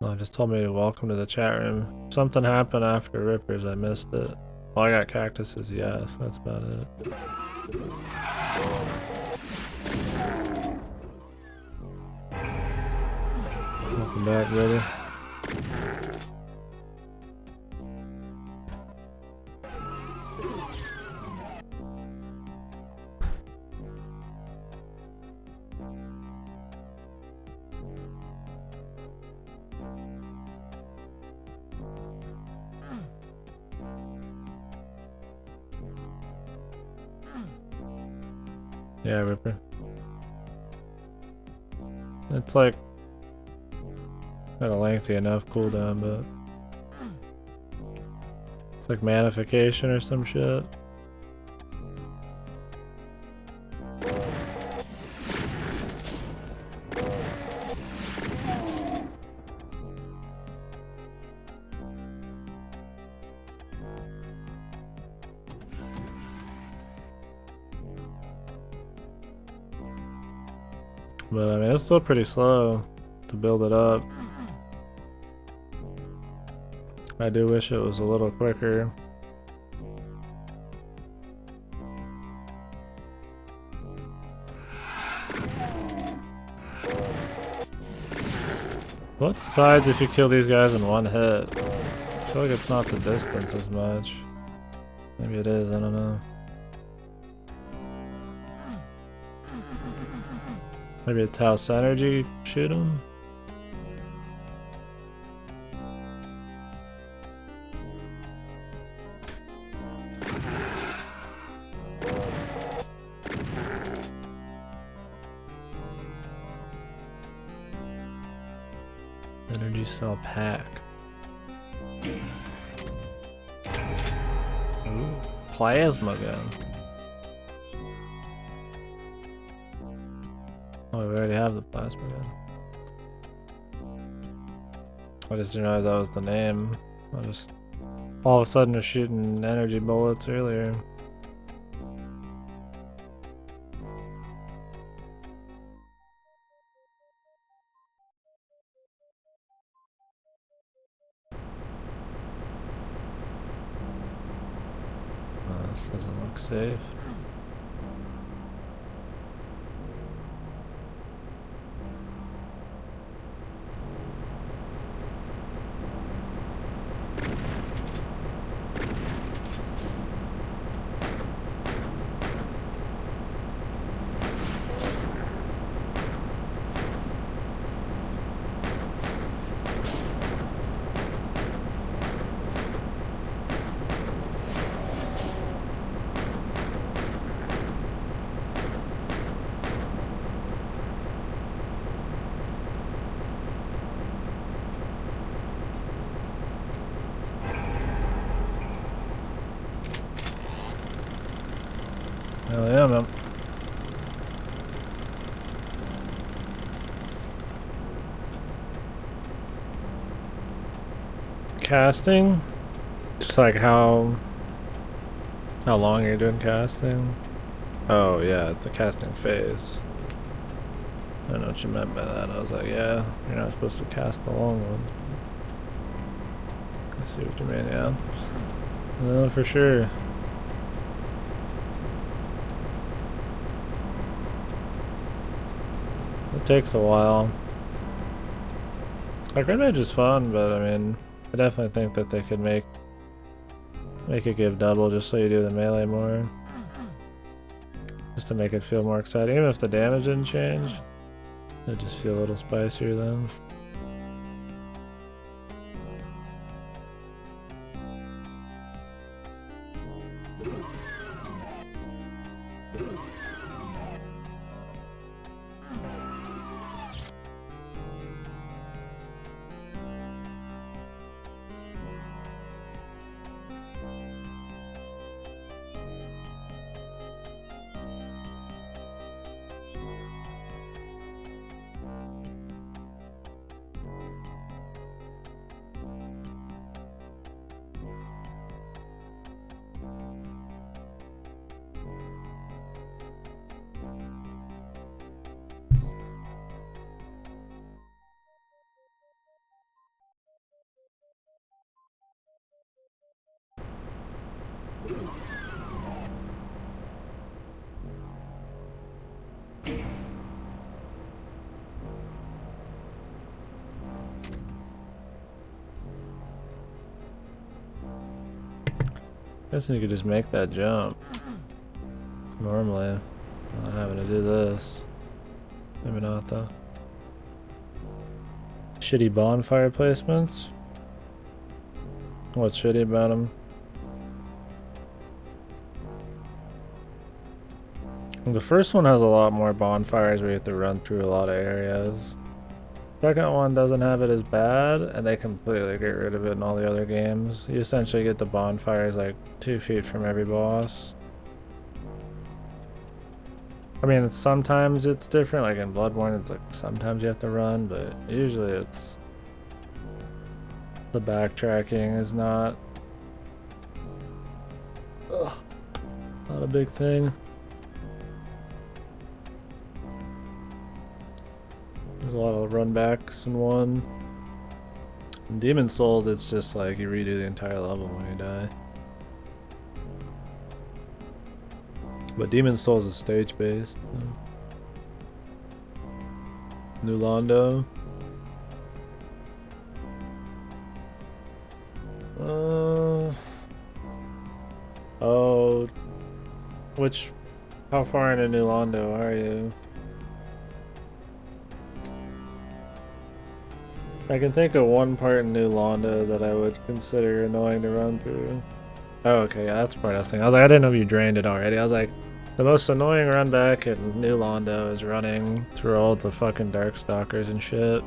No, it just told me welcome to the chat room. Something happened after Rippers, I missed it. Well, I got cactuses, yes, that's about it. Welcome back, brother. Yeah, Ripper. It's like not a lengthy enough cooldown, but it's like manification or some shit. But I mean, it's still pretty slow to build it up. I do wish it was a little quicker. What decides if you kill these guys in one hit? I feel like it's not the distance as much. Maybe it is, I don't know. Maybe it's how synergy shoot them? Energy cell pack. Ooh, plasma gun. Oh, we already have the plasma gun. I just didn't realize that was the name. I just all of a sudden was shooting energy bullets earlier. This doesn't look safe. Hell yeah, man. Casting? Just like how long you're doing casting? Oh yeah, the casting phase. I don't know what you meant by that. I was like, yeah, you're not supposed to cast the long ones. I see what you mean, yeah. No, for sure. It takes a while. Like, Red Mage is fun, but I mean, I definitely think that they could make it give double just so you do the melee more. Just to make it feel more exciting. Even if the damage didn't change, it'd just feel a little spicier then. Guessing you could just make that jump. Normally, not having to do this. Maybe not though. Shitty bonfire placements. What's shitty about them? The first one has a lot more bonfires where you have to run through a lot of areas. Second one doesn't have it as bad, and they completely get rid of it in all the other games. You essentially get the bonfires like 2 feet from every boss. I mean, sometimes it's different, like in Bloodborne it's like sometimes you have to run, but usually it's... the backtracking is not a big thing. There's a lot of run backs in one. In Demon Souls, it's just like you redo the entire level when you die. But Demon Souls is stage based. New Londo. Oh, how far into New Londo are you? I can think of one part in New Londo that I would consider annoying to run through. Oh, okay, yeah, that's the part I was thinking. I was like, I didn't know if you drained it already. I was like, the most annoying run back in New Londo is running through all the fucking Darkstalkers and shit.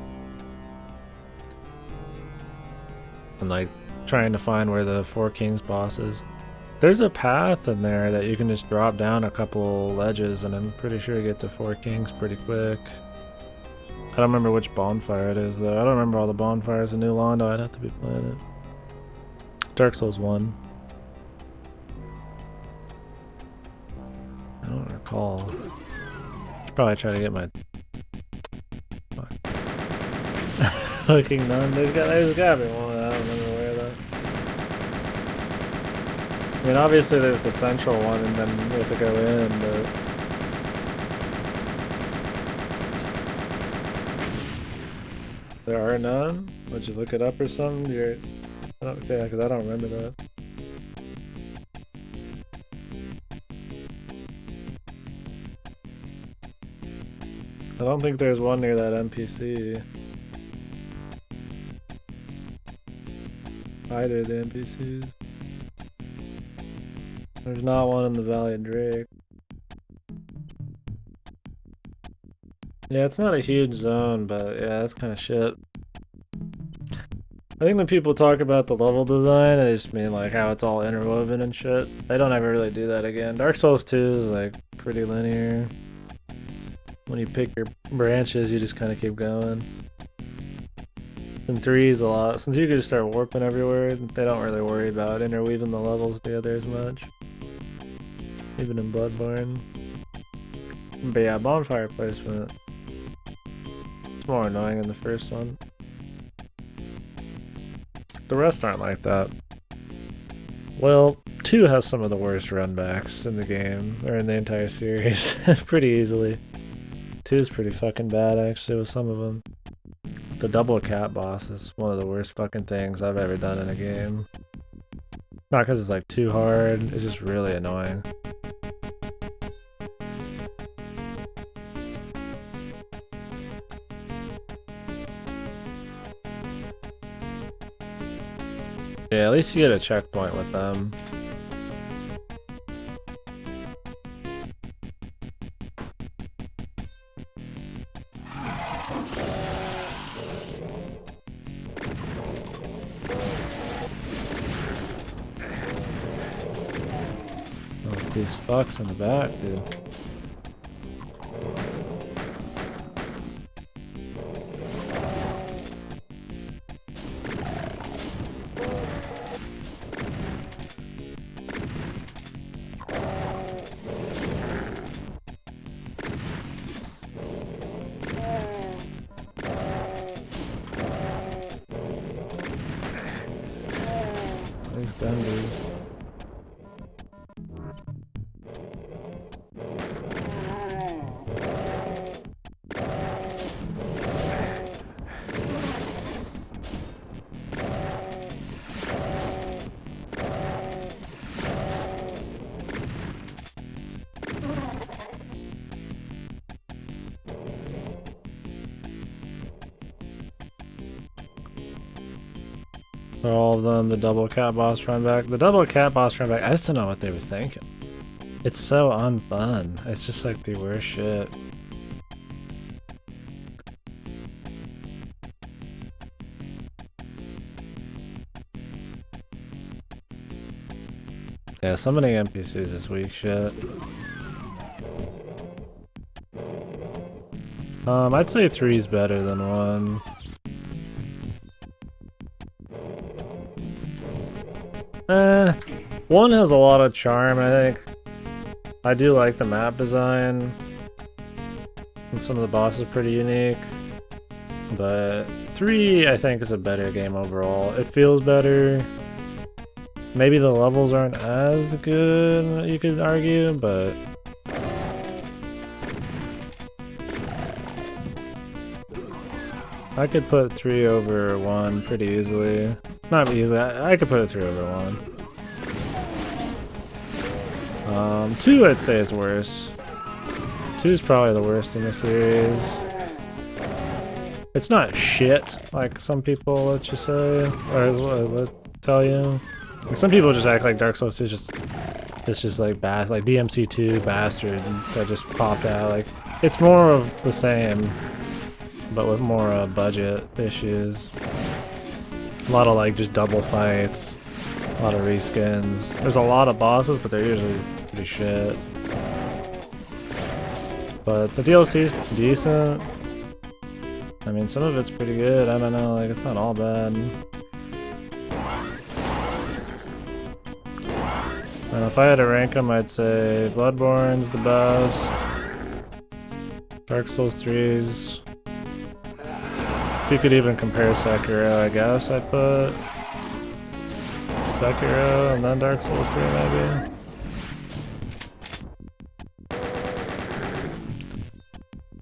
And like, trying to find where the Four Kings boss is. There's a path in there that you can just drop down a couple ledges and I'm pretty sure you get to Four Kings pretty quick. I don't remember which bonfire it is though. I don't remember all the bonfires in New Londo. I'd have to be playing it. Dark Souls 1. I don't recall. Should probably try to get my... Fuck. Fucking none. There's gotta be one. I don't remember where though. I mean, obviously there's the central one and then we have to go in, but... There are none? Would you look it up or something? Okay, because I don't remember that. I don't think there's one near that NPC. Either the NPCs. There's not one in the Valley of Drake. Yeah, it's not a huge zone, but yeah, that's kind of shit. I think when people talk about the level design, they just mean like how it's all interwoven and shit. They don't ever really do that again. Dark Souls 2 is like pretty linear. When you pick your branches, you just kind of keep going. And 3 is a lot. Since you can just start warping everywhere, they don't really worry about interweaving the levels together as much. Even in Bloodborne. But yeah, bonfire placement. It's more annoying in the first one. The rest aren't like that. Well, 2 has some of the worst runbacks in the game, or in the entire series, pretty easily. 2 is pretty fucking bad actually with some of them. The double cat boss is one of the worst fucking things I've ever done in a game. Not because it's like too hard, it's just really annoying. Yeah, at least you get a checkpoint with them. Oh, these fucks in the back, dude. These benders. All of them, the double cat boss run back. The double cat boss run back, I just don't know what they were thinking. It's so unfun. It's just like the worst shit. Yeah, summoning NPCs is weak shit. I'd say 3's better than 1. One has a lot of charm, I think. I do like the map design. And some of the bosses are pretty unique. But 3, I think, is a better game overall. It feels better. Maybe the levels aren't as good, you could argue, but... I could put 3 over 1 pretty easily. Not easily, I could put it 3 over 1. 2 I'd say is worse. 2 is probably the worst in the series. It's not shit, like some people let you say, or tell you. Like some people just act like Dark Souls 2 is just, it's just like like DMC2 Bastard that just popped out. Like it's more of the same, but with more budget issues. A lot of like just double fights, a lot of reskins. There's a lot of bosses, but they're usually pretty shit. But the DLC is decent. I mean, some of it's pretty good. I don't know, like it's not all bad. And if I had to rank them, I'd say Bloodborne's the best. Dark Souls 3's. If you could even compare Sekiro, I guess I'd put Sekiro and then Dark Souls 3 maybe.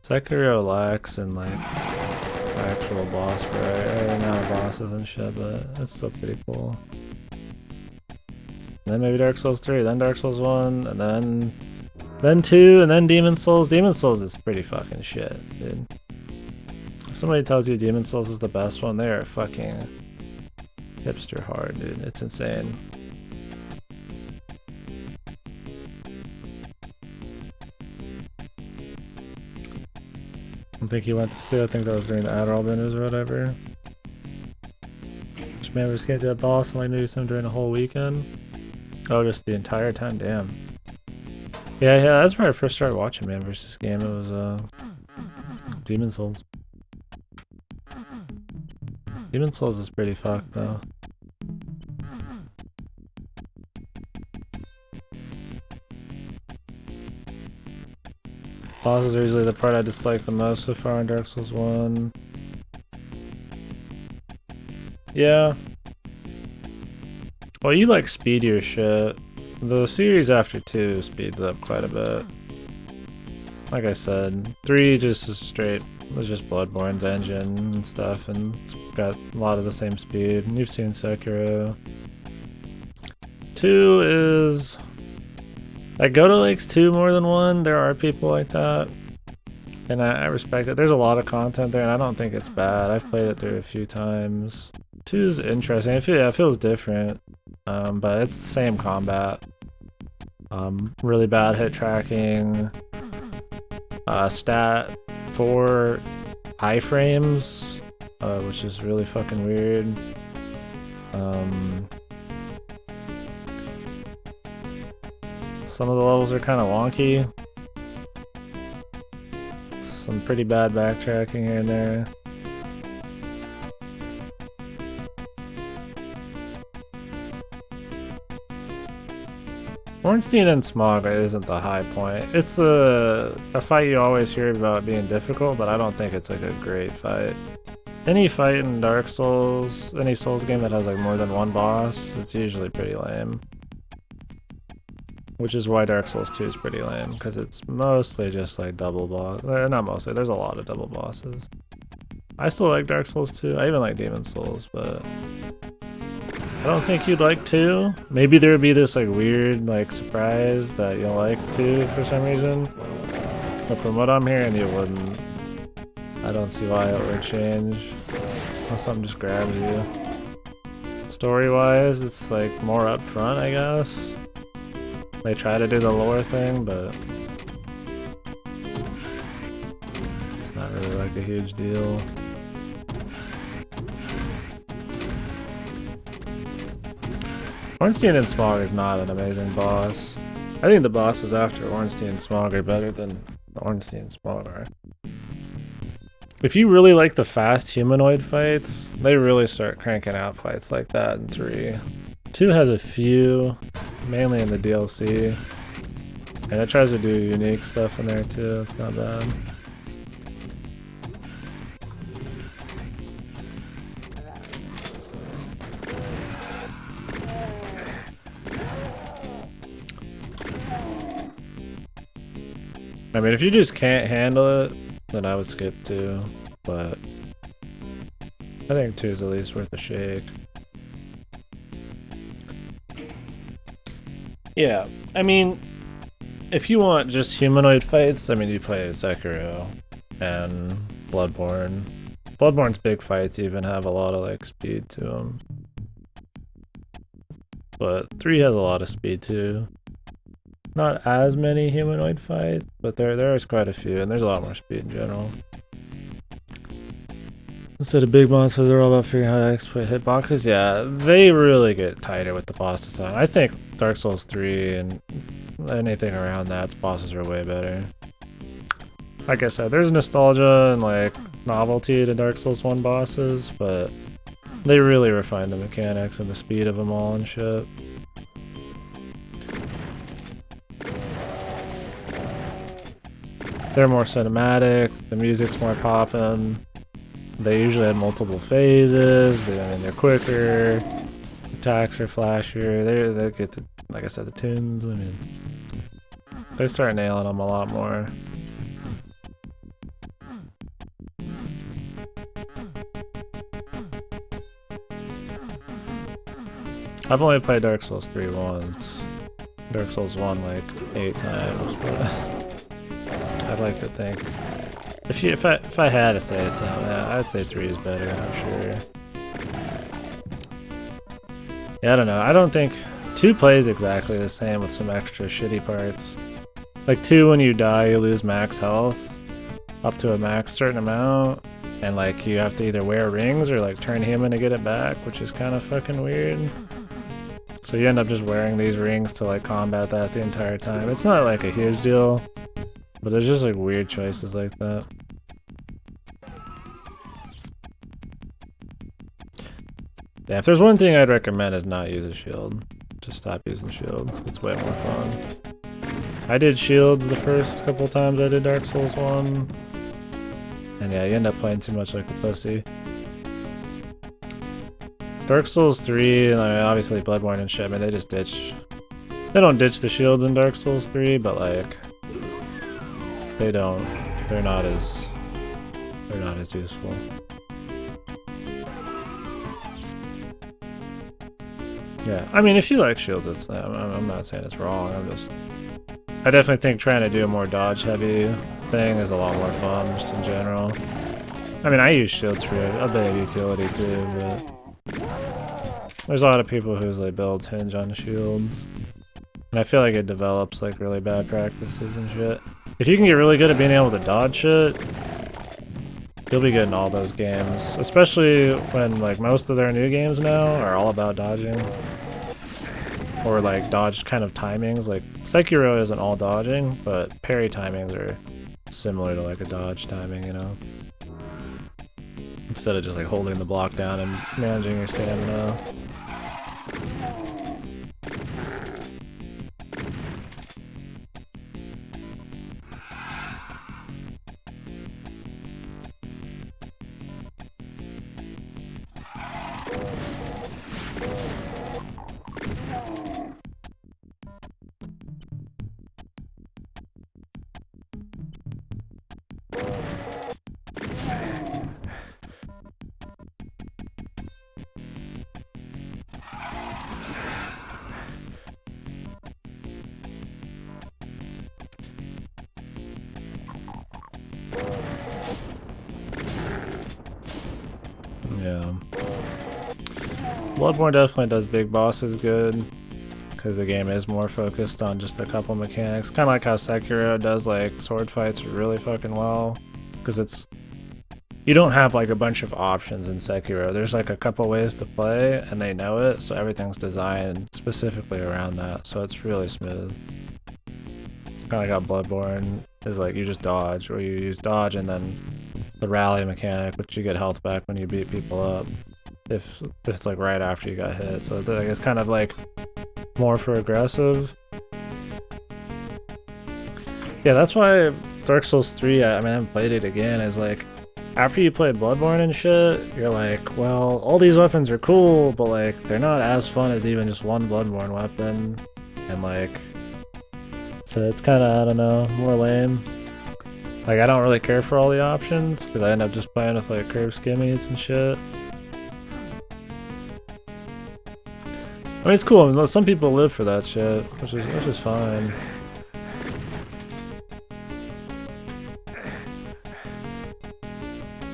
Sekiro lacks in like actual boss variety, not bosses and shit, but it's still pretty cool. And then maybe Dark Souls 3, then Dark Souls 1, and then 2, and then Demon Souls. Demon Souls is pretty fucking shit, dude. If somebody tells you Demon Souls is the best one, they are fucking hipster hard, dude. It's insane. I think he went to see, I think that was during the Adderall benders or whatever. Which man was getting to a boss and like maybe some during the whole weekend. Oh, just the entire time, damn. Yeah, that's where I first started watching Man vs. Game. It was Demon Souls. Demon Souls is pretty fucked though. Bosses are usually the part I dislike the most so far in Dark Souls 1. Yeah. Well, you like speedier shit. The series after 2 speeds up quite a bit. Like I said, 3 just is straight, was just Bloodborne's engine and stuff, and it's got a lot of the same speed. And you've seen Sekiro. 2 is... Like, Goto likes 2 more than 1. There are people like that. And I respect it. There's a lot of content there, and I don't think it's bad. I've played it through a few times. 2 is interesting. It feels different. But it's the same combat. Really bad hit tracking. Stat 4 iframes, which is really fucking weird. Some of the levels are kind of wonky. Some pretty bad backtracking here and there. Ornstein and Smog isn't the high point. It's a fight you always hear about being difficult, but I don't think it's like a great fight. Any fight in Dark Souls, any Souls game that has like more than one boss, it's usually pretty lame. Which is why Dark Souls 2 is pretty lame, because it's mostly just like double boss. Not mostly, there's a lot of double bosses. I still like Dark Souls 2, I even like Demon Souls, but I don't think you'd like 2. Maybe there would be this like weird like surprise that you'll like 2 for some reason. But from what I'm hearing, you wouldn't. I don't see why it would change. Unless something just grabs you. It's story-wise, it's like more upfront, I guess. They try to do the lore thing, but it's not really like a huge deal. Ornstein and Smog is not an amazing boss. I think the bosses after Ornstein and Smog are better than Ornstein and Smog are. If you really like the fast humanoid fights, they really start cranking out fights like that in 3. 2 has a few, mainly in the DLC. And it tries to do unique stuff in there too, it's not bad. I mean, if you just can't handle it, then I would skip 2, but I think 2 is at least worth a shake. Yeah, I mean, if you want just humanoid fights, I mean, you play Sekiro and Bloodborne. Bloodborne's big fights even have a lot of like speed to them, but 3 has a lot of speed too. Not as many humanoid fights, but there is quite a few, and there's a lot more speed in general. Instead of big monsters, they're all about figuring out how to exploit hitboxes. Yeah, they really get tighter with the boss design. I think Dark Souls 3 and anything around that, bosses are way better. Like I said, there's nostalgia and like novelty to Dark Souls 1 bosses, but they really refine the mechanics and the speed of them all and shit. They're more cinematic, the music's more poppin'. They usually have multiple phases, they're quicker, attacks are flashier, they get the, like I said, the tunes, I mean, they start nailing them a lot more. I've only played Dark Souls 3 once, Dark Souls 1 like 8 times, but I'd like to think. If I had to say something, yeah, I'd say 3 is better, I'm sure. Yeah, I don't know. I don't think 2 plays exactly the same with some extra shitty parts. Like 2, when you die, you lose max health up to a max certain amount, and like you have to either wear rings or like turn human to get it back, which is kind of fucking weird. So you end up just wearing these rings to like combat that the entire time. It's not like a huge deal, but there's just like weird choices like that. Yeah, if there's one thing I'd recommend is not use a shield. Just stop using shields. It's way more fun. I did shields the first couple times I did Dark Souls 1. And yeah, you end up playing too much like a pussy. Dark Souls 3, and I mean, obviously Bloodborne and shit, I mean, they just ditch... They don't ditch the shields in Dark Souls 3, but like... They're not as useful. Yeah, I mean, if you like shields, I'm not saying it's wrong. I definitely think trying to do a more dodge-heavy thing is a lot more fun, just in general. I mean, I use shields for a bit of utility too, but there's a lot of people whose like builds hinge on shields, and I feel like it develops like really bad practices and shit. If you can get really good at being able to dodge shit, you'll be good in all those games, especially when like most of their new games now are all about dodging. Or like dodge kind of timings, like Sekiro isn't all dodging, but parry timings are similar to like a dodge timing, you know? Instead of just like holding the block down and managing your stamina. Yeah. Bloodborne definitely does big bosses good, because the game is more focused on just a couple mechanics. Kind of like how Sekiro does like sword fights really fucking well, because it's you don't have like a bunch of options in Sekiro. There's like a couple ways to play, and they know it, so everything's designed specifically around that. So it's really smooth. Kind of like how Bloodborne is like you just dodge, or you use dodge and then the rally mechanic, which you get health back when you beat people up. If it's like right after you got hit, so it's kind of like more for aggressive. Yeah, that's why Dark Souls 3, I mean, I haven't played it again, is like, after you play Bloodborne and shit, you're like, well, all these weapons are cool, but like, they're not as fun as even just one Bloodborne weapon. And like, so it's kind of, I don't know, more lame. Like, I don't really care for all the options, because I end up just playing with like curved skimmies and shit. I mean, it's cool. I mean, some people live for that shit, which is fine.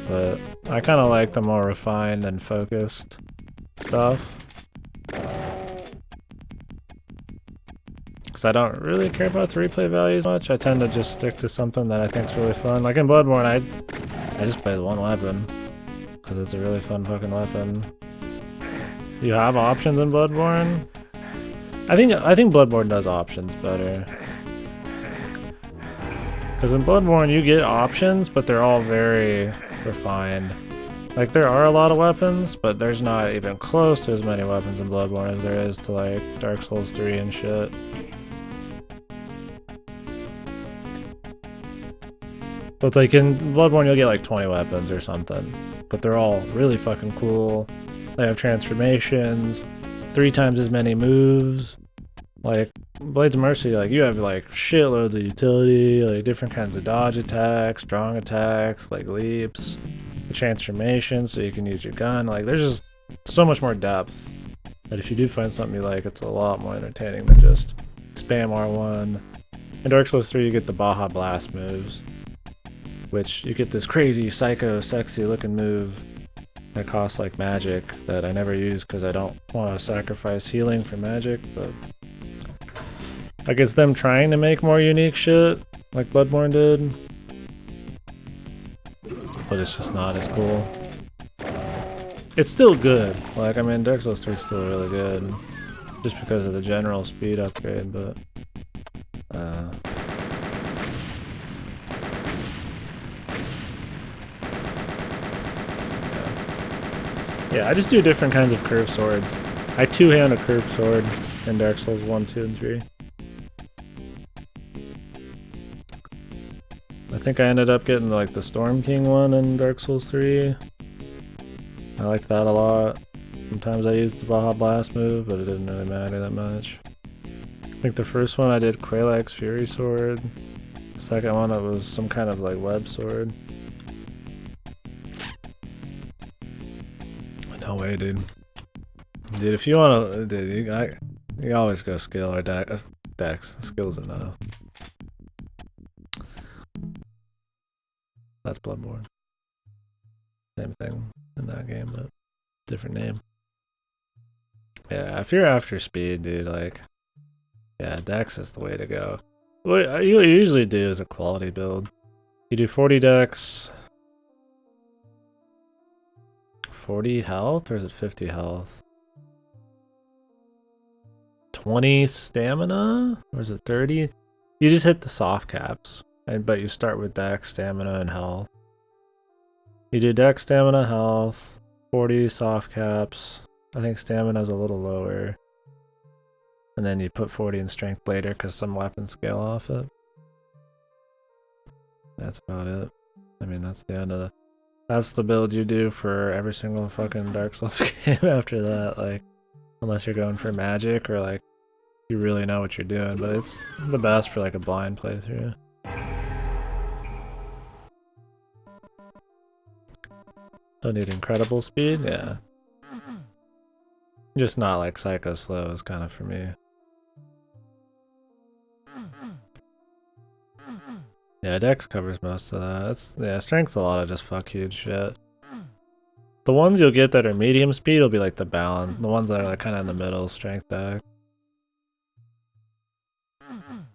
But I kind of like the more refined and focused stuff. Because I don't really care about the replay values much. I tend to just stick to something that I think is really fun. Like in Bloodborne, I just play one weapon. Because it's a really fun fucking weapon. You have options in Bloodborne? I think Bloodborne does options better. Because in Bloodborne you get options, but they're all very refined. Like there are a lot of weapons, but there's not even close to as many weapons in Bloodborne as there is to like Dark Souls 3 and shit. But it's like in Bloodborne you'll get like 20 weapons or something. But they're all really fucking cool. They have transformations, 3 times as many moves. Like Blades of Mercy, like you have like shitloads of utility, like different kinds of dodge attacks, strong attacks, like leaps, the transformations, so you can use your gun. Like there's just so much more depth that if you do find something you like, it's a lot more entertaining than just spam R1. In Dark Souls 3, you get the Baja Blast moves, which you get this crazy, psycho, sexy looking move that costs like magic that I never use because I don't want to sacrifice healing for magic, but like it's them trying to make more unique shit like Bloodborne did, but it's just not as cool. It's still good. Like I mean, Dark Souls 3 is still really good just because of the general speed upgrade, but yeah, I just do different kinds of curved swords. I two-hand a curved sword in Dark Souls 1, 2, and 3. I think I ended up getting like the Storm King one in Dark Souls 3. I liked that a lot. Sometimes I used the Baja Blast move, but it didn't really matter that much. I think the first one I did Quelaag's Fury Sword. The second one it was some kind of like web sword. No way, dude. Dude, if you wanna, dude, you always go skill or dex. Skill's enough. That's Bloodborne. Same thing in that game, but different name. Yeah, if you're after speed, dude, like, yeah, dex is the way to go. What you usually do is a quality build. You do 40 dex, 40 health, or is it 50 health? 20 stamina, or is it 30? You just hit the soft caps, but you start with dex, stamina, and health. You do dex, stamina, health, 40 soft caps. I think stamina's a little lower. And then you put 40 in strength later because some weapons scale off it. That's about it. I mean, that's the end of the... That's the build you do for every single fucking Dark Souls game after that, like, unless you're going for magic or like you really know what you're doing, but it's the best for like a blind playthrough. Don't need incredible speed, yeah. Just not like psycho slow is kind of for me. Yeah, dex covers most of that. Yeah, strength's a lot of just fuck huge shit. The ones you'll get that are medium speed will be like the balance. The ones that are like kind of in the middle, strength deck.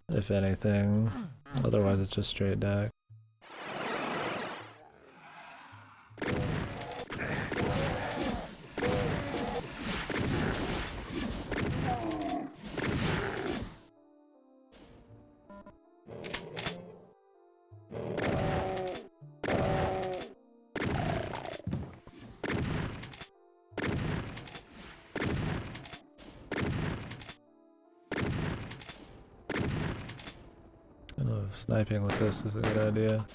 If anything. Otherwise it's just straight deck. I don't know if sniping with this is a good idea.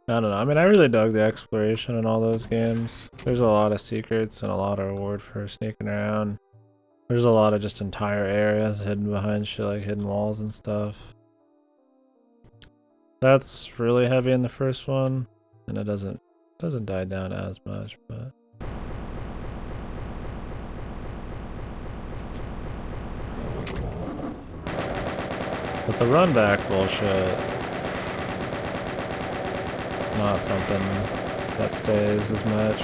I don't know. I mean, I really dug the exploration in all those games. There's a lot of secrets and a lot of reward for sneaking around. There's a lot of just entire areas hidden behind shit like hidden walls and stuff. That's really heavy in the first one, and it doesn't die down as much, but the run back bullshit, not something that stays as much.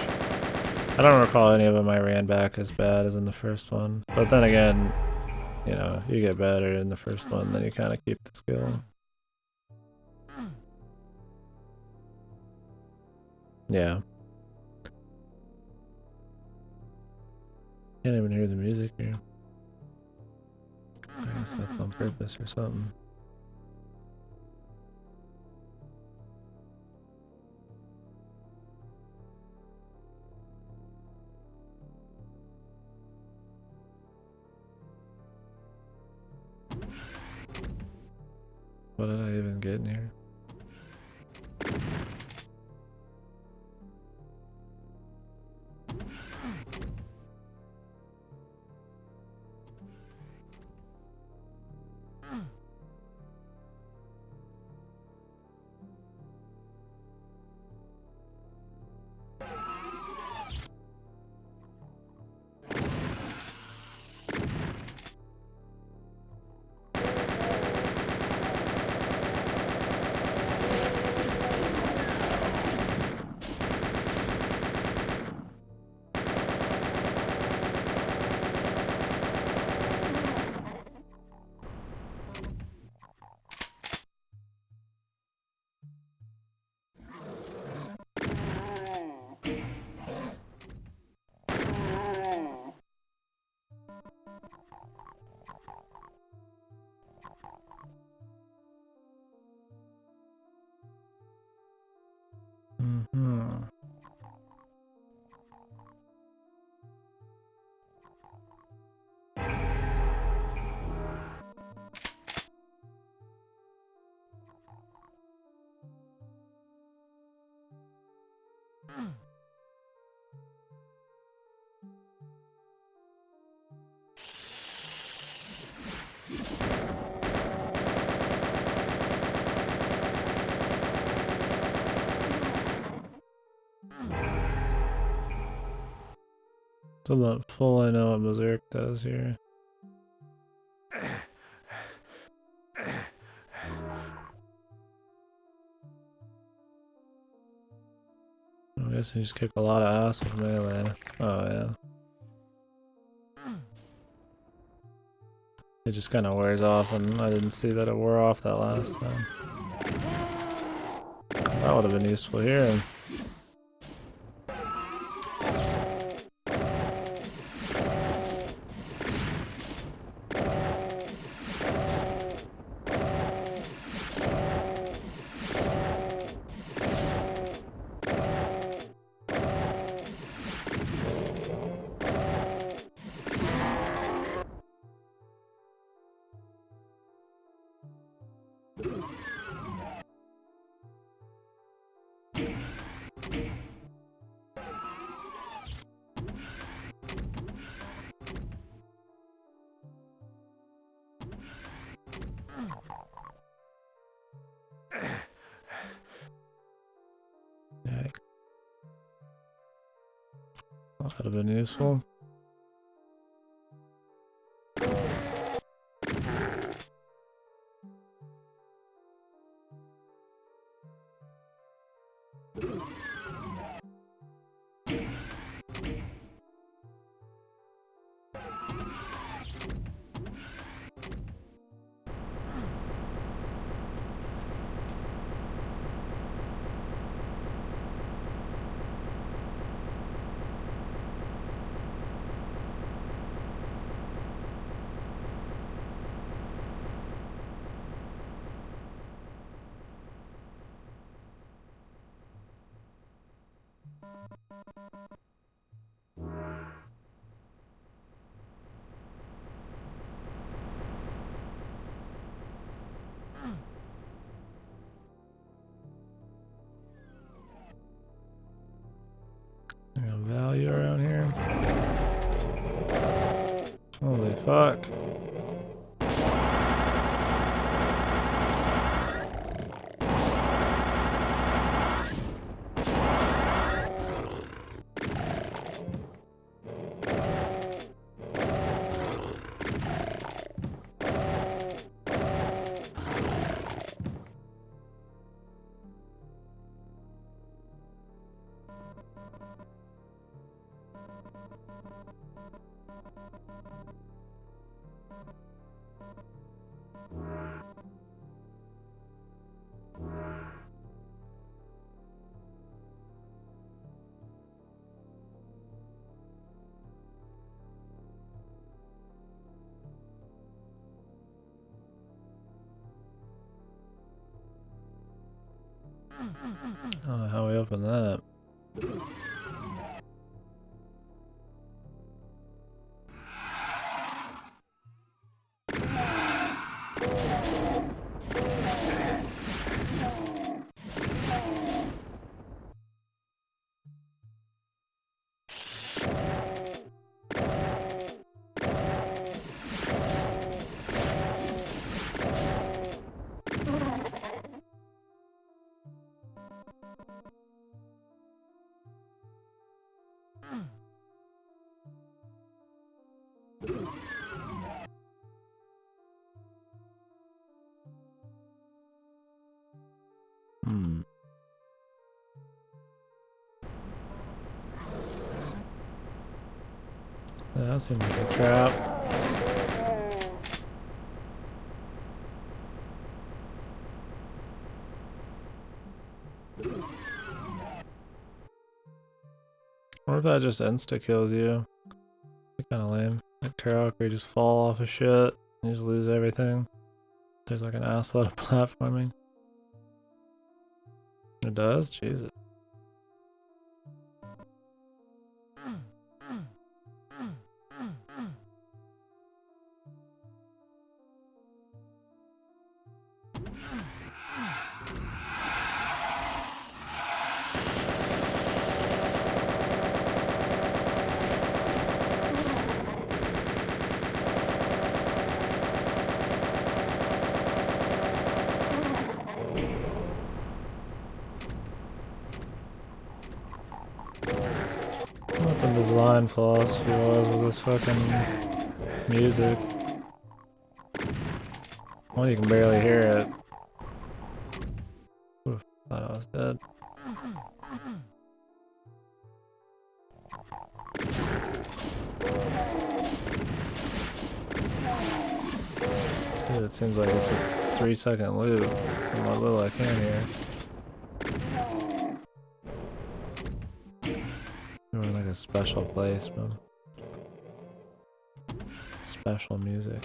I don't recall any of them I ran back as bad as in the first one. But then again, you know, you get better in the first one, then you kind of keep the skill. Yeah. Can't even hear the music here. I guess that's on purpose or something. What did I even get in here? Still not fully know what Berserk does here. I guess you just kick a lot of ass with melee. Oh yeah. It just kind of wears off, and I didn't see that it wore off that last time. That would have been useful here. That would have been useful. Value around here. Holy fuck. I don't know how we open that. That seems like a trap. What if that just insta-kills you? It's kinda lame. Like Turok where you just fall off of shit and you just lose everything. There's like an assload of platforming. It does? Jesus. What the design philosophy was with this fucking music. Well, you can barely hear it. Oof, thought I was dead. Dude, it seems like it's a 3-second loop from what little I can hear. We're in like a special place, bro. Special music.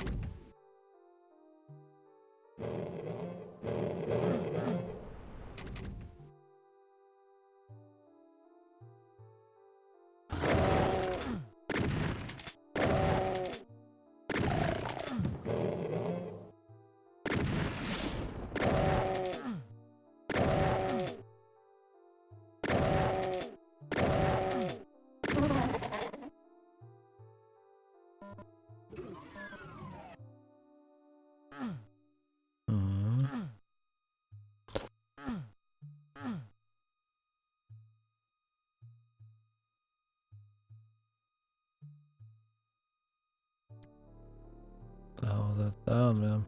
down, man.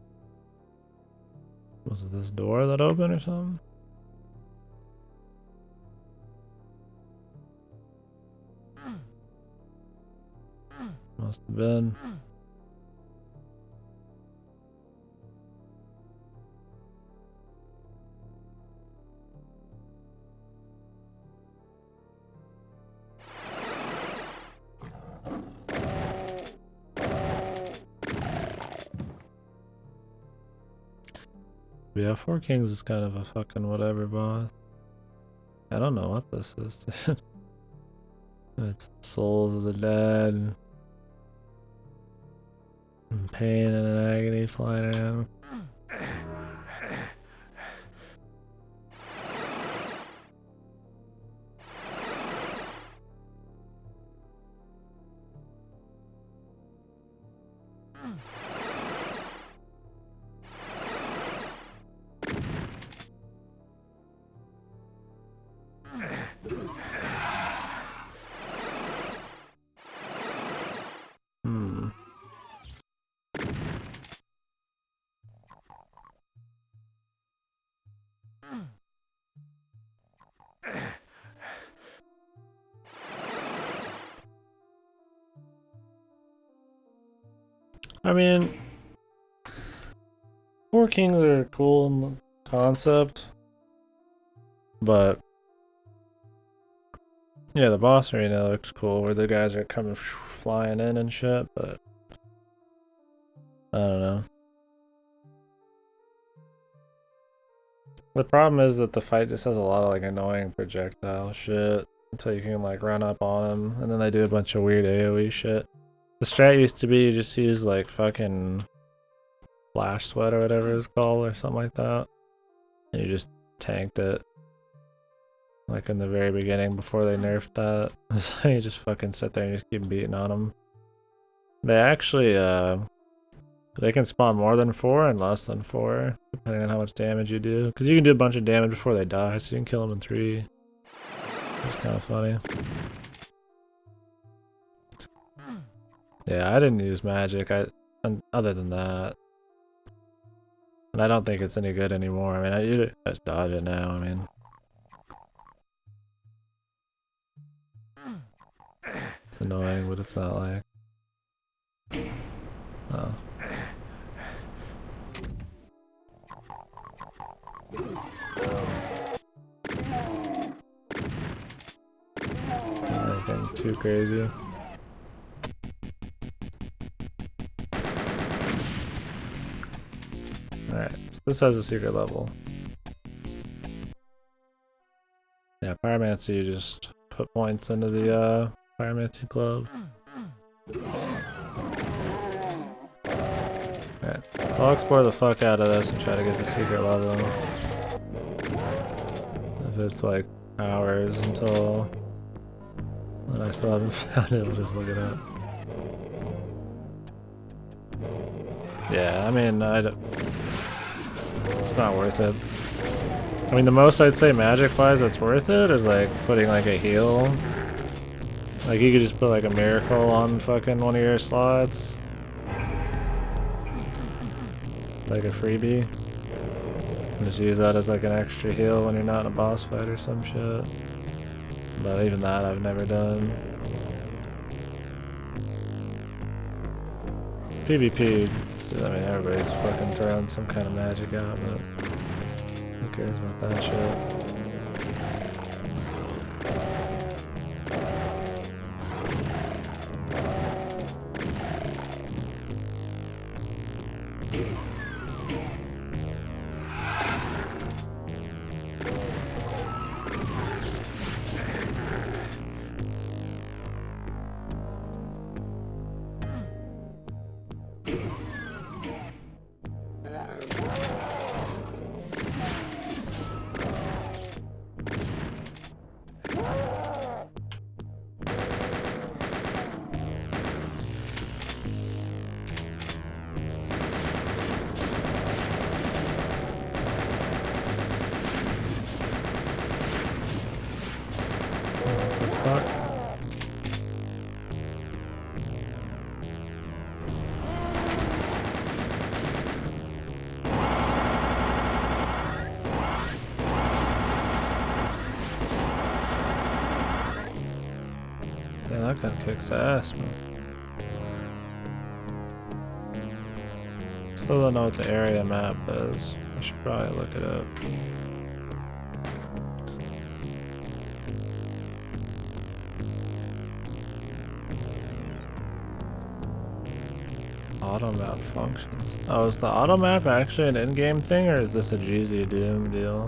Was it this door that opened or something? Must have been. Yeah, Four Kings is kind of a fucking whatever boss. I don't know what this is, dude. It's souls of the dead. And pain and agony flying around. I mean, Four Kings are cool in the concept, but yeah, the boss arena looks cool where the guys are coming flying in and shit, but I don't know. The problem is that the fight just has a lot of like annoying projectile shit until you can like run up on them, and then they do a bunch of weird AoE shit. The strat used to be you just use like fucking Flash Sweat or whatever it's called or something like that, and you just tanked it. Like in the very beginning before they nerfed that. So you just fucking sit there and just keep beating on them. They actually, they can spawn more than 4 and less than 4, depending on how much damage you do. Because you can do a bunch of damage before they die, so you can kill them in 3. It's kind of funny. Yeah, I didn't use magic, other than that. And I don't think it's any good anymore. I mean, you just dodge it now, I mean. It's annoying, but it's not like... Oh. Anything too crazy. Alright, so this has a secret level. Yeah, Pyromancy, you just put points into the Pyromancy Club. Alright, I'll explore the fuck out of this and try to get the secret level. If it's like hours until... and I still haven't found it, we'll just look it up. Yeah, I mean, it's not worth it. I mean, the most I'd say magic-wise that's worth it is like putting like a heal. Like you could just put like a miracle on fucking one of your slots. Like a freebie. And just use that as like an extra heal when you're not in a boss fight or some shit. But even that I've never done. PvP, I mean everybody's fucking throwing some kind of magic out, but who cares about that shit? kicks ass, man. Still don't know what the area map is. I should probably look it up. Auto map functions. Oh, is the auto map actually an in-game thing, or is this a Jeezy Doom deal?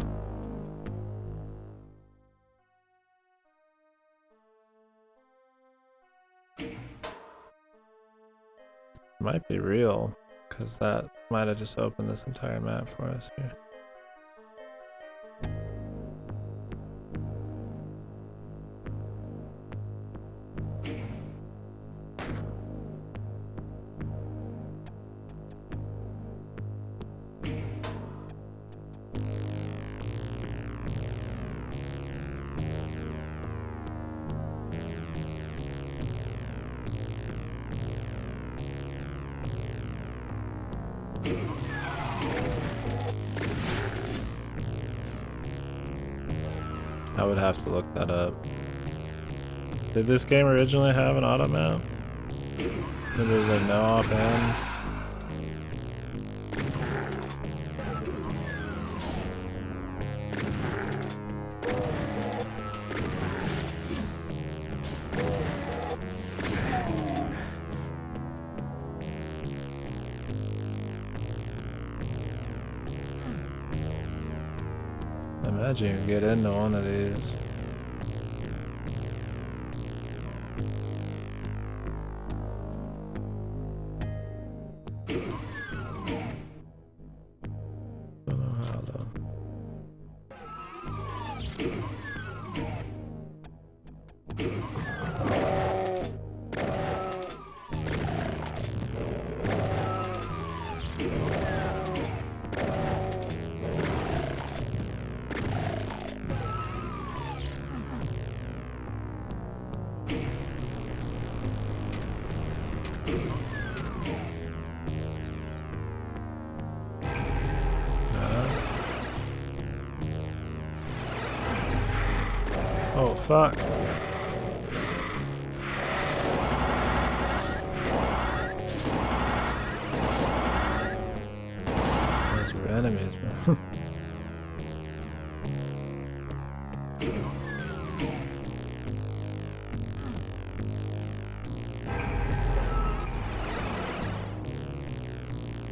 Might be real, because that might have just opened this entire map for us here. I would have to look that up. Did this game originally have an auto map? Did there's like no offhand? Imagine you get into one of these. Don't know how though. Oh fuck. Those were enemies, man.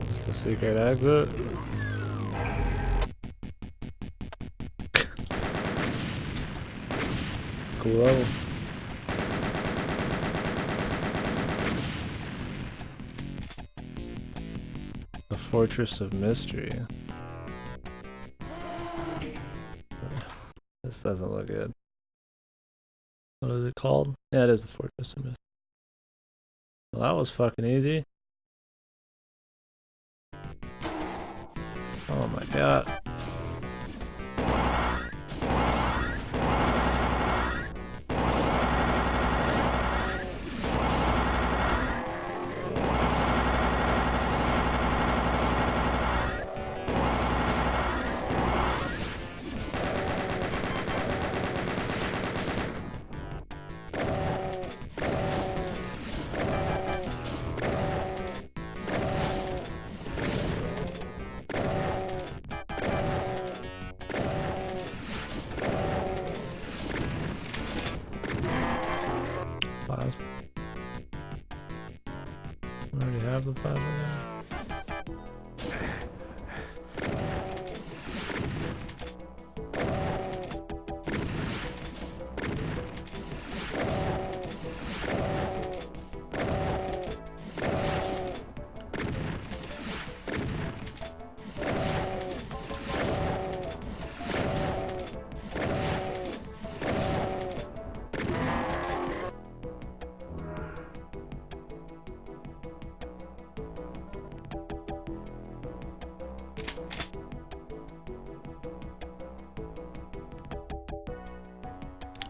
Is the secret exit? Cool. The Fortress of Mystery. This doesn't look good. What is it called? Yeah, it is the Fortress of Mystery. Well, that was fucking easy. Oh my god. Plasma. I already have the plasma now.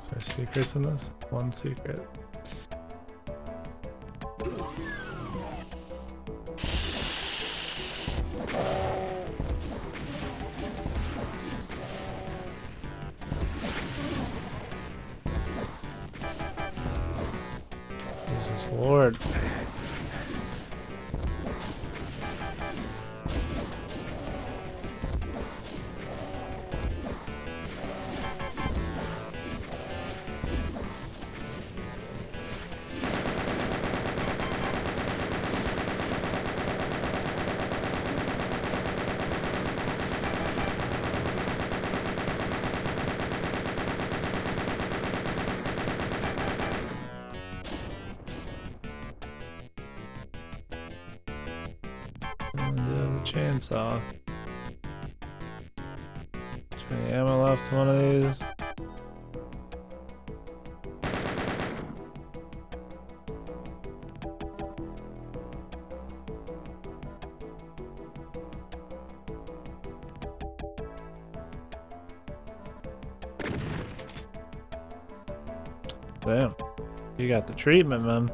Is there secrets in this? One secret. Jesus Lord. Chainsaw. Is there any ammo left in one of these? Damn. You got the treatment, man.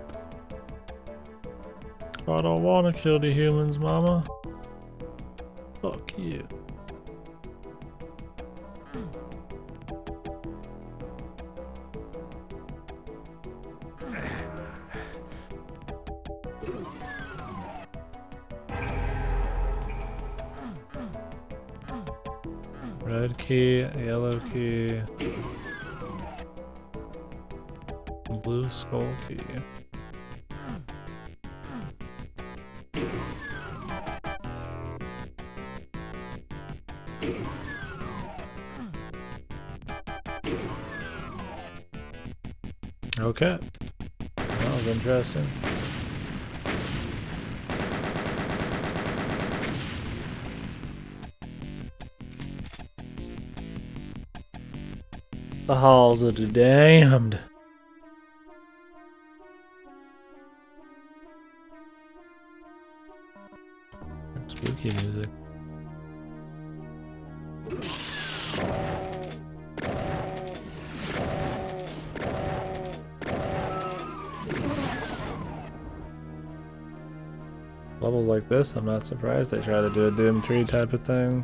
I don't want to kill the humans, mama. Fuck you. Red key, yellow key, blue skull key. Okay, that was interesting. The halls of the damned. Spooky music. Levels like this, I'm not surprised they try to do a Doom 3 type of thing.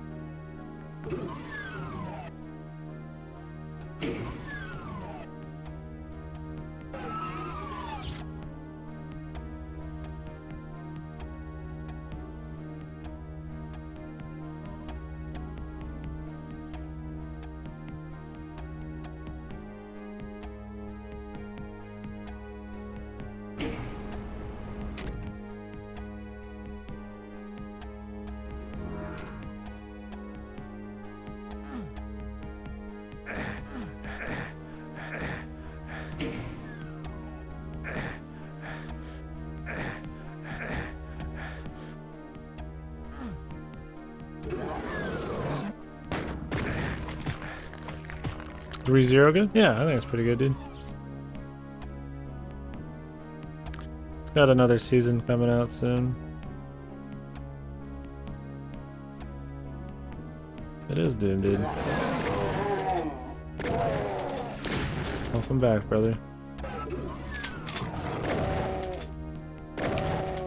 $3-0 good? Yeah, I think it's pretty good, dude. It's got another season coming out soon. It is Doom, dude. Welcome back, brother.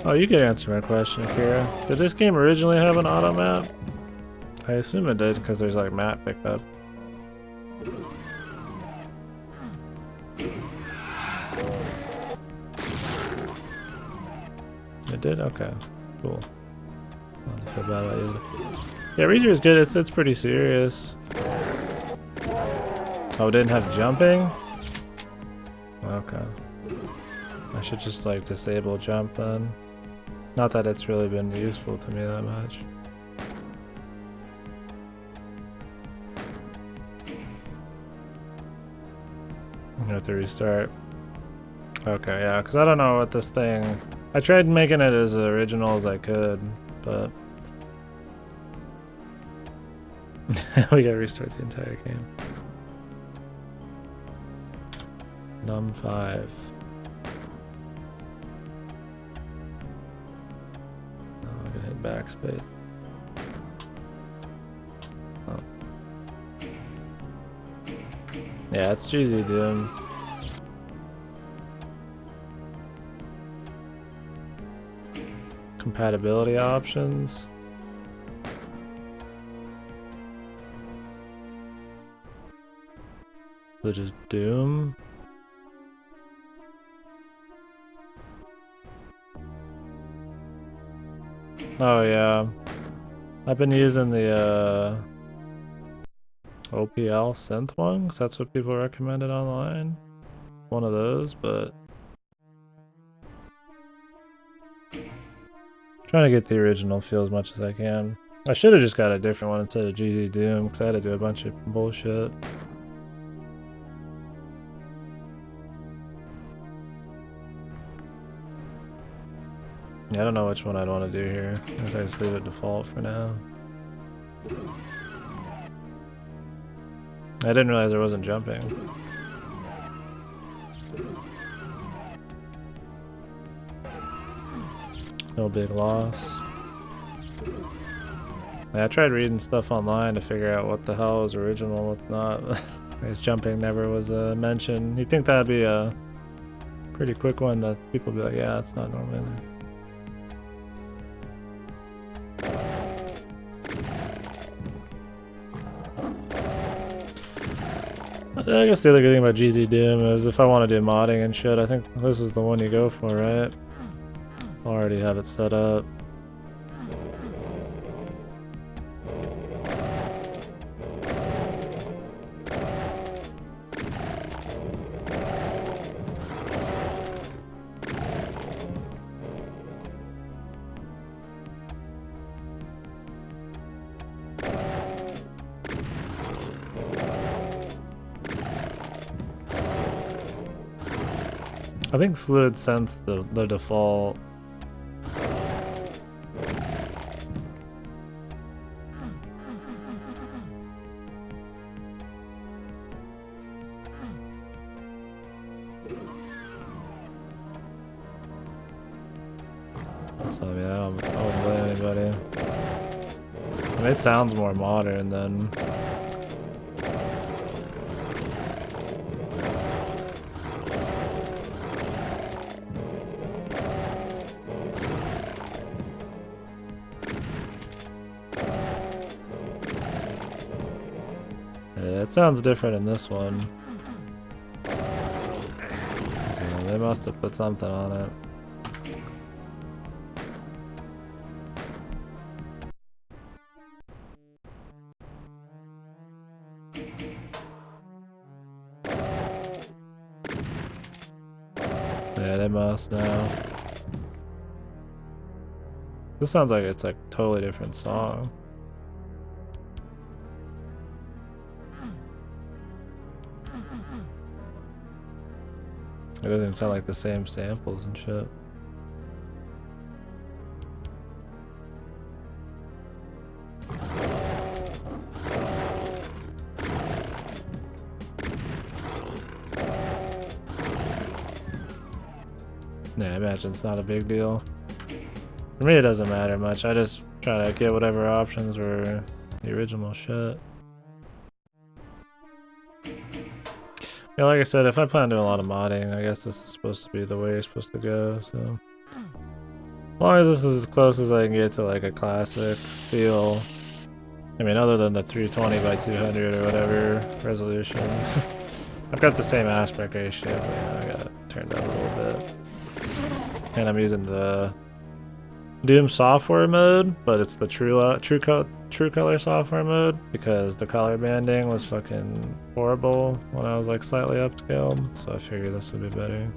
Oh, you could answer my question, Akira. Did this game originally have an auto map? I assume it did, because there's like map pickup. It did? Okay. Cool. I don't feel bad about it. Yeah, Reader is good. It's pretty serious. Oh, it didn't have jumping? Okay. I should just like disable jump then. Not that it's really been useful to me that much. I'm gonna have to restart. Okay, yeah, because I don't know what this thing... I tried making it as original as I could, but... we gotta restart the entire game. Num 5. Oh, I'm gonna hit backspace. Oh. Yeah, it's cheesy, dude. Compatibility options. So just Doom. Oh yeah. I've been using the OPL synth one, 'cause that's what people recommended online. One of those, but trying to get the original feel as much as I can. I should have just got a different one instead of GZ Doom, because I had to do a bunch of bullshit. Yeah, I don't know which one I'd want to do here. I guess I just leave it default for now. I didn't realize there wasn't jumping. No big loss. Yeah, I tried reading stuff online to figure out what the hell was original, what's not. I guess jumping never was mentioned. You'd think that'd be a pretty quick one that people would be like, yeah, it's not normally in there. I guess the other good thing about GZ Doom is if I want to do modding and shit, I think this is the one you go for, right? I already have it set up. I think Fluid Sense the default. So yeah, I wouldn't blame anybody. I mean, it sounds more modern than. It sounds different in this one. So they must have put something on it. Yeah, they must now. This sounds like it's like a totally different song. It doesn't even sound like the same samples and shit. Yeah, I imagine it's not a big deal. For me, it doesn't matter much. I just try to get whatever options were the original shit. Yeah, like I said, if I plan on doing a lot of modding, I guess this is supposed to be the way you're supposed to go, so. As long as this is as close as I can get to like a classic feel. I mean, other than the 320 by 200 or whatever resolution. I've got the same aspect ratio, but you know, I got it turned down a little bit. And I'm using the Doom software mode, but it's the True Color software mode because the color banding was fucking horrible when I was like slightly upscaled, so I figured this would be better.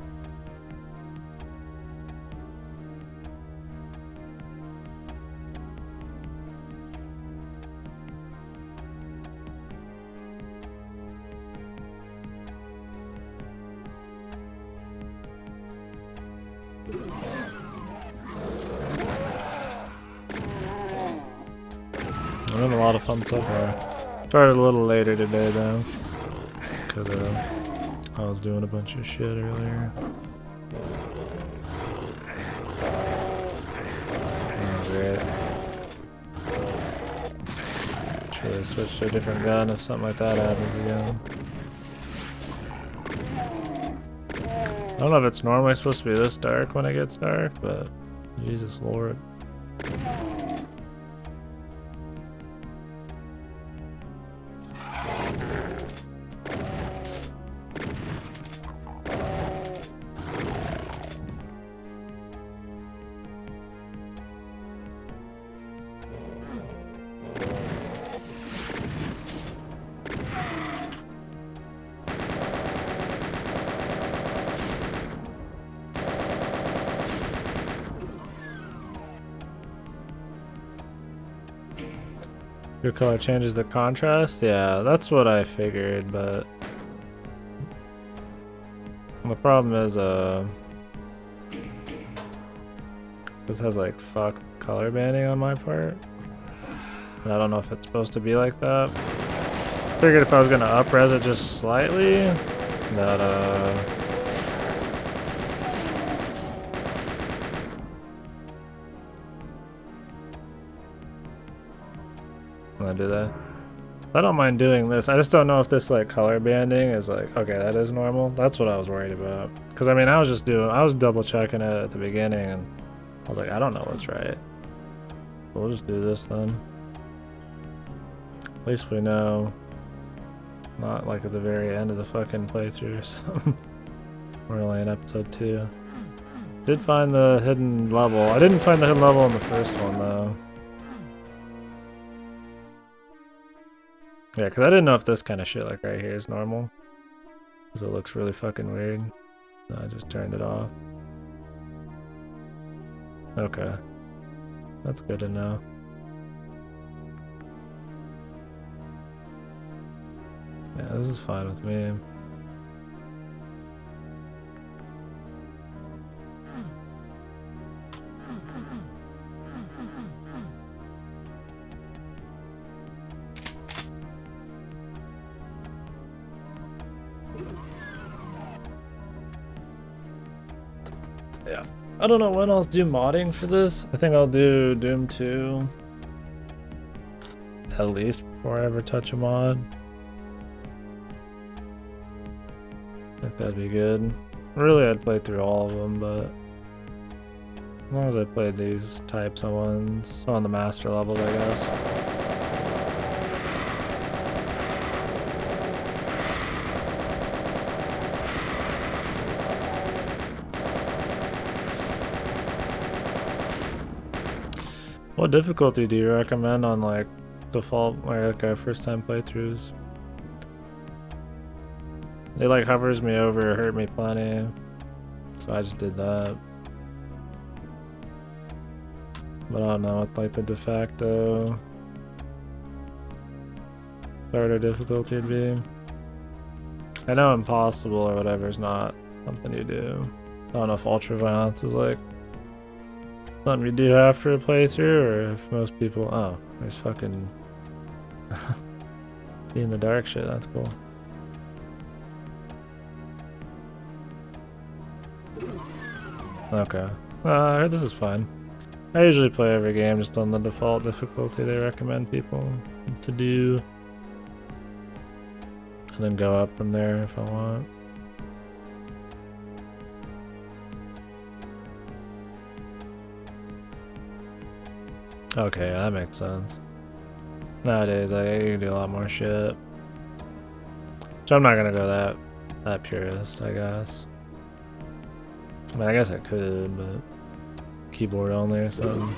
I'm having a lot of fun so far. Started a little later today though, because I was doing a bunch of shit earlier. Oh, great. Should have switched to a different gun if something like that happens again. I don't know if it's normally supposed to be this dark when it gets dark, but Jesus Lord. Your color changes the contrast? Yeah, that's what I figured, but the problem is, this has like fuck color banding on my part. And I don't know if it's supposed to be like that. Figured if I was gonna up-res it just slightly, that I'm gonna do that. I don't mind doing this. I just don't know if this like color banding is like, okay, that is normal. That's what I was worried about. Cause I mean, I was double checking it at the beginning and I was like, I don't know what's right. We'll just do this then. At least we know. Not like at the very end of the fucking playthrough or something. We're only in episode 2. Did find the hidden level. I didn't find the hidden level in the first one though. Yeah, because I didn't know if this kind of shit like right here is normal. Because it looks really fucking weird. So I just turned it off. Okay. That's good to know. Yeah, this is fine with me. Yeah. I don't know when I'll do modding for this. I think I'll do Doom 2. At least before I ever touch a mod. I think that'd be good. Really, I'd play through all of them, but as long as I played these types of ones on the master levels, I guess. What difficulty do you recommend on like default, like first time playthroughs? It like hovers me over, hurt me plenty, so I just did that. But I don't know what like the de facto starter difficulty would be. I know impossible or whatever is not something you do. I don't know if ultra violence is like something you do after a playthrough, or if most people. Oh, there's fucking see in the dark shit. That's cool. Okay. This is fine. I usually play every game just on the default difficulty they recommend people to do. And then go up from there if I want. Okay, that makes sense. Nowadays, you can do a lot more shit. So I'm not gonna go that purist, I guess. I mean, I guess I could, but keyboard only or something.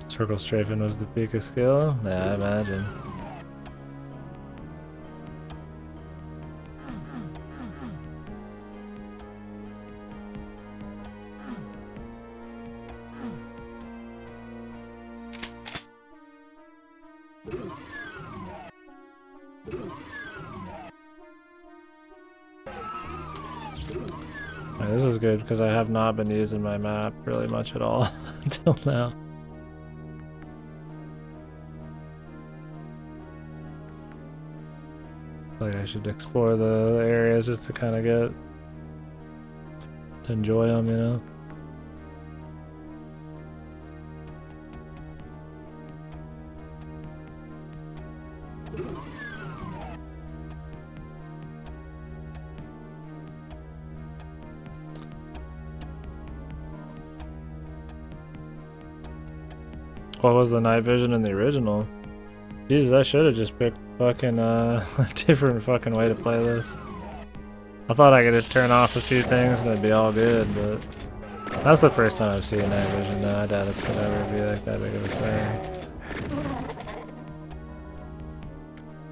Circle strafing was the peak of skill? Yeah, I imagine. This is good because I have not been using my map really much at all until now. Like I should explore the areas just to kind of to enjoy them, you know? What was the night vision in the original? Jesus, I should have just picked fucking a different fucking way to play this. I thought I could just turn off a few things and it'd be all good, but that's the first time I've seen night vision though. I doubt it's gonna ever be like that big of a thing.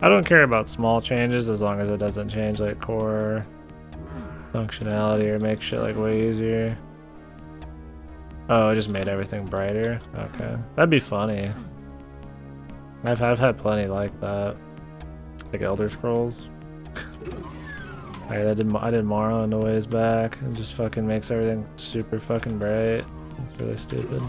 I don't care about small changes as long as it doesn't change like core functionality or make shit like way easier. Oh, it just made everything brighter. Okay, that'd be funny. I've had plenty like that, like Elder Scrolls. I did Morrowind a ways back. It just fucking makes everything super fucking bright. It's really stupid.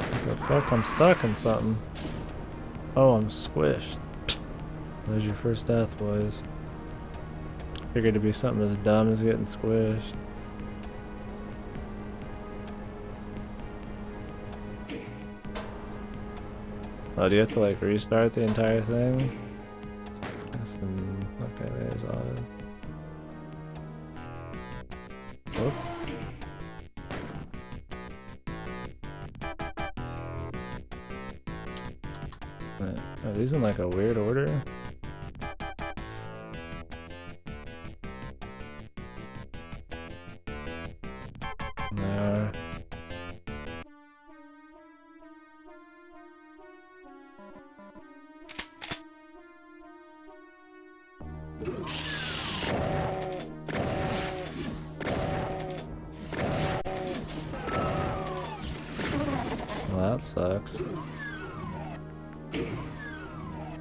What the fuck? I'm stuck in something. Oh, I'm squished. There's your first death, boys. Figured to be something as dumb as getting squished. Oh, do you have to like restart the entire thing? Okay, there's all of it. Oh. Are these in like a weird order? No. Well, that sucks.